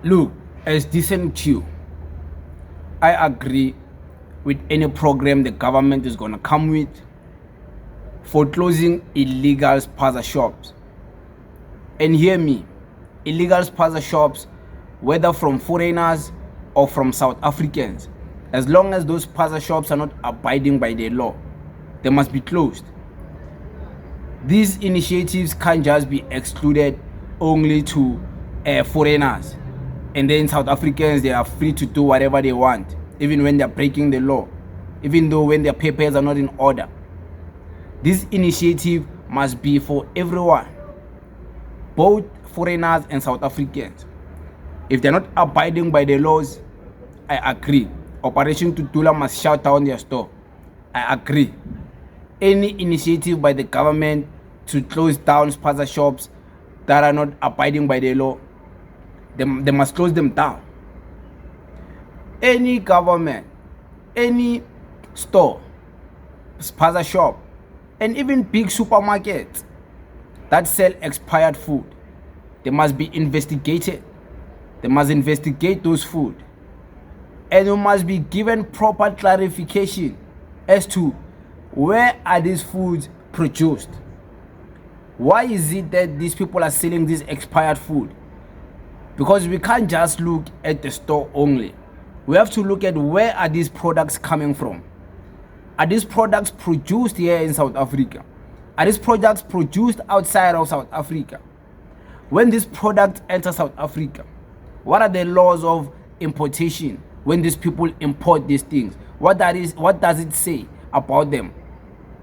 Look, as decent you, I agree with any program the government is gonna come with for closing illegal SPAZA shops. And hear me, illegal SPAZA shops, whether from foreigners or from South Africans, as long as those SPAZA shops are not abiding by the law, they must be closed. These initiatives can't just be excluded only to foreigners, and then South Africans, they are free to do whatever they want, even when they're breaking the law, even though when their papers are not in order. This initiative must be for everyone, both foreigners and South Africans. If they're not abiding by the laws, I agree. Operation Dudula must shut down their store. I agree. Any initiative by the government to close down SPAZA shops that are not abiding by the law, they must close them down. Any government, any store, SPAZA shop, and even big supermarkets that sell expired food, they must be investigated. They must investigate those food, and you must be given proper clarification as to where are these foods produced. Why is it that these people are selling this expired food? Because we can't just look at the store only. We have to look at where are these products coming from. Are these products produced here in South Africa? Are these products produced outside of South Africa? When this product enters South Africa, what are the laws of importation when these people import these things? What does it say about them?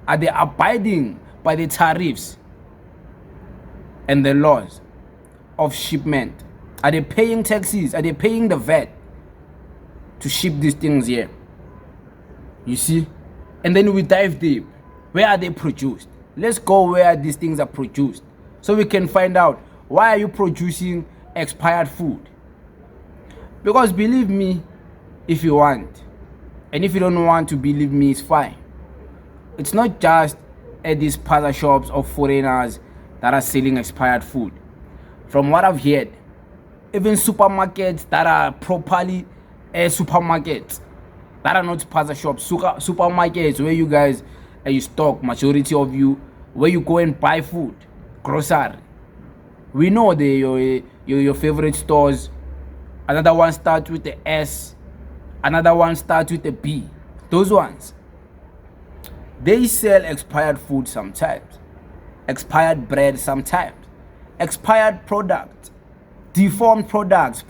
Are they abiding by the tariffs and the laws of shipment? Are they paying taxes? Are they paying the VAT to ship these things here? You see? And then we dive deep. Where are they produced? Let's go where these things are produced, so we can find out why are you producing expired food. Because believe me, if you want, and if you don't want to believe me, it's fine. It's not just at these SPAZA shops of foreigners that are selling expired food. From what I've heard, even supermarkets that are properly supermarkets that are not SPAZA shops, supermarkets where you guys you stock, majority of you, where you go and buy food, grocery. We know your favorite stores. Another one starts with the S, another one starts with the B. Those ones, they sell expired food sometimes, expired bread sometimes, expired products, deformed products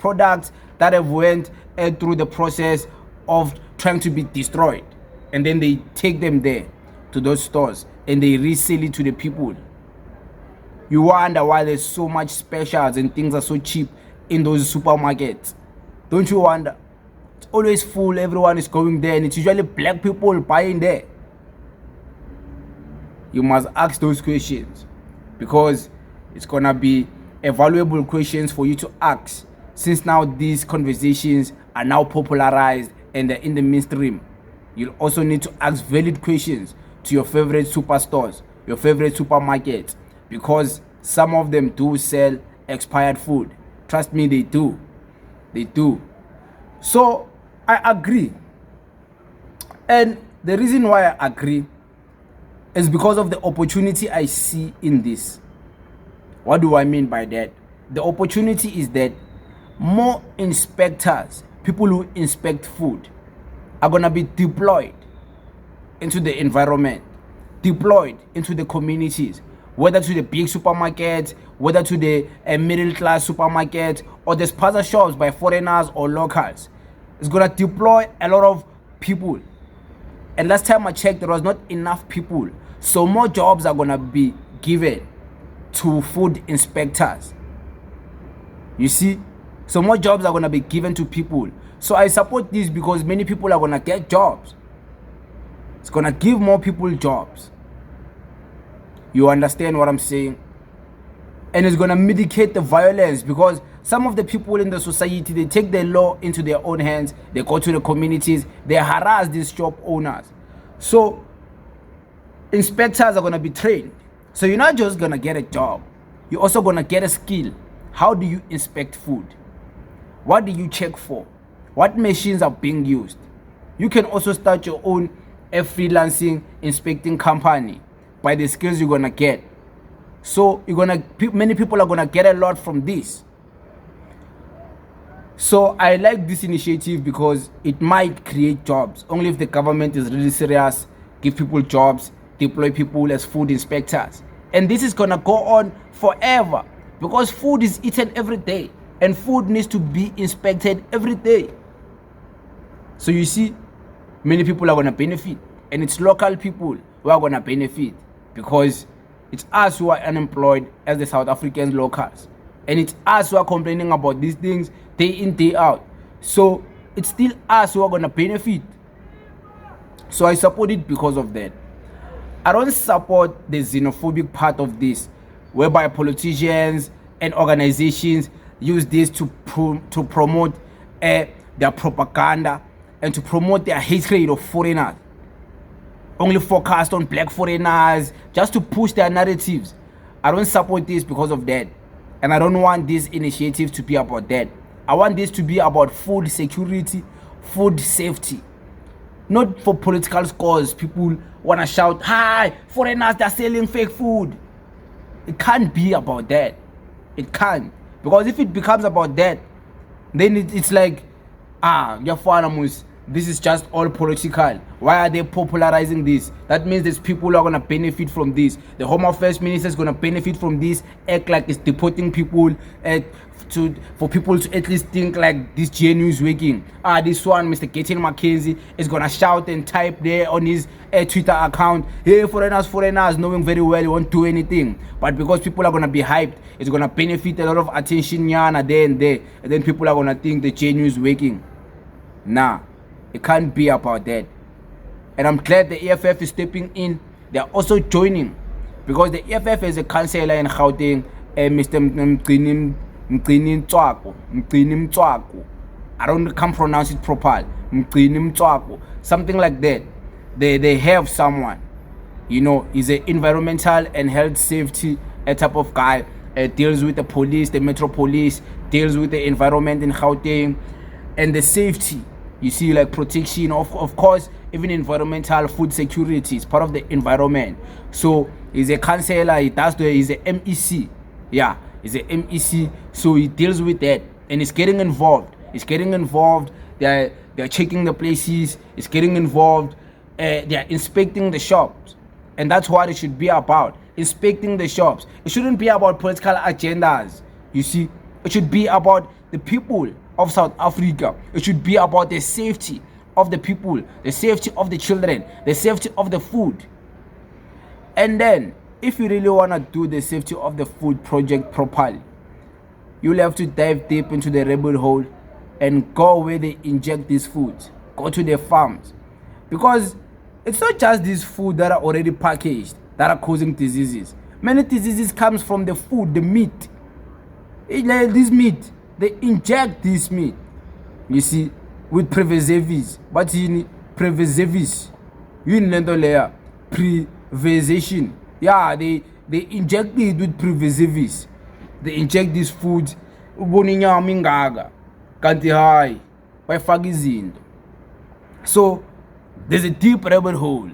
that have went through the process of trying to be destroyed, and then they take them there to those stores and they resell it to the people. You wonder why there's so much specials and things are so cheap in those supermarkets. Don't you wonder? It's always full, everyone is going there, and it's usually black people buying there. You must ask those questions, because it's gonna be a valuable questions for you to ask, since now these conversations are now popularized and they're in the mainstream. You'll also need to ask valid questions to your favorite superstores, your favorite supermarkets, because some of them do sell expired food. Trust me, they do. They do. So I agree. And the reason why I agree is because of the opportunity I see in this. What do I mean by that? The opportunity is that more inspectors, people who inspect food, are going to be deployed into the environment, deployed into the communities, whether to the big supermarkets, whether to the middle class supermarkets, or the SPAZA shops by foreigners or locals. It's going to deploy a lot of people. And last time I checked, there was not enough people. So more jobs are going to be given to food inspectors. You see? So more jobs are going to be given to people. So I support this, because many people are going to get jobs. It's going to give more people jobs. You understand what I'm saying? And it's going to mitigate the violence, because some of the people in the society, they take the law into their own hands. They go to the communities. They harass these shop owners. So inspectors are going to be trained. So you're not just going to get a job. You're also going to get a skill. How do you inspect food? What do you check for? What machines are being used? You can also start your own freelancing inspecting company by the skills you're gonna get. So many people are gonna get a lot from this. So I like this initiative because it might create jobs. Only if the government is really serious, give people jobs, deploy people as food inspectors. And this is gonna go on forever because food is eaten every day and food needs to be inspected every day. So you see, many people are gonna benefit, and it's local people who are gonna benefit because it's us who are unemployed as the South Africans locals, and it's us who are complaining about these things day in, day out. So it's still us who are gonna benefit. So I support it because of that. I don't support the xenophobic part of this, whereby politicians and organizations use this to promote their propaganda and to promote their hatred of foreigners. Only focused on black foreigners just to push their narratives. I don't support this because of that. And I don't want this initiative to be about that. I want this to be about food security, food safety. Not for political scores. People want to shout, hi, foreigners, they're selling fake food. It can't be about that. It can't. Because if it becomes about that, then it's like, this is just all political. Why are they popularizing this? That means there's people who are going to benefit from this. The Home Affairs Minister is going to benefit from this, act like it's deporting people, for people to at least think like this GNU is working. This one, Mr. Gaten Mackenzie, is going to shout and type there on his Twitter account, hey, foreigners, knowing very well he won't do anything. But because people are going to be hyped, it's going to benefit a lot of attention yana there and there. And then people are going to think the GNU is working. Nah. It can't be about that. And I'm glad the EFF is stepping in. They're also joining. Because the EFF is a councillor in Gauteng, Mr. Mqini. I can't pronounce it properly. Something like that. They have someone. You know, he's an environmental and health safety type of guy. Deals with the police, the metro police, deals with the environment in Gauteng and the safety. You see, like protection, of course, even environmental food security is part of the environment. So he's a councillor, he's a MEC. Yeah, he's a MEC, so he deals with that and he's getting involved. They're checking the places, he's getting involved, they're inspecting the shops. And that's what it should be about. Inspecting the shops. It shouldn't be about political agendas. You see, it should be about the people of South Africa. It should be about the safety of the people, the safety of the children, the safety of the food. And then, if you really want to do the safety of the food project properly, you'll have to dive deep into the rabbit hole and go where they inject these foods. Go to their farms. Because it's not just these food that are already packaged that are causing diseases. Many diseases comes from the food, the meat. This meat, they inject this meat, you see, with preservatives. But in preservatives, you need to layer preservation. Yeah, they inject it with preservatives. They inject this food. So there's a deep rabbit hole.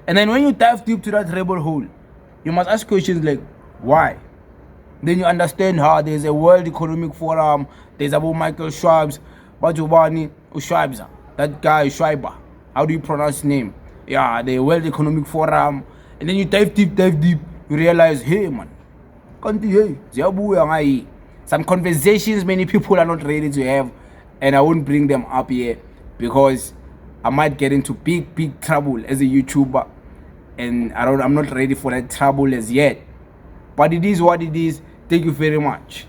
And then when you dive deep to that rabbit hole, you must ask questions like, why? Then you understand how there's a World Economic Forum, there's about Michael Schwab's, Schwab's, that guy, Schwaiber. How do you pronounce his name? Yeah, the World Economic Forum. And then you dive deep, you realize, hey man, some conversations many people are not ready to have, and I won't bring them up here because I might get into big trouble as a YouTuber, and I'm not ready for that trouble as yet. But it is what it is. Thank you very much.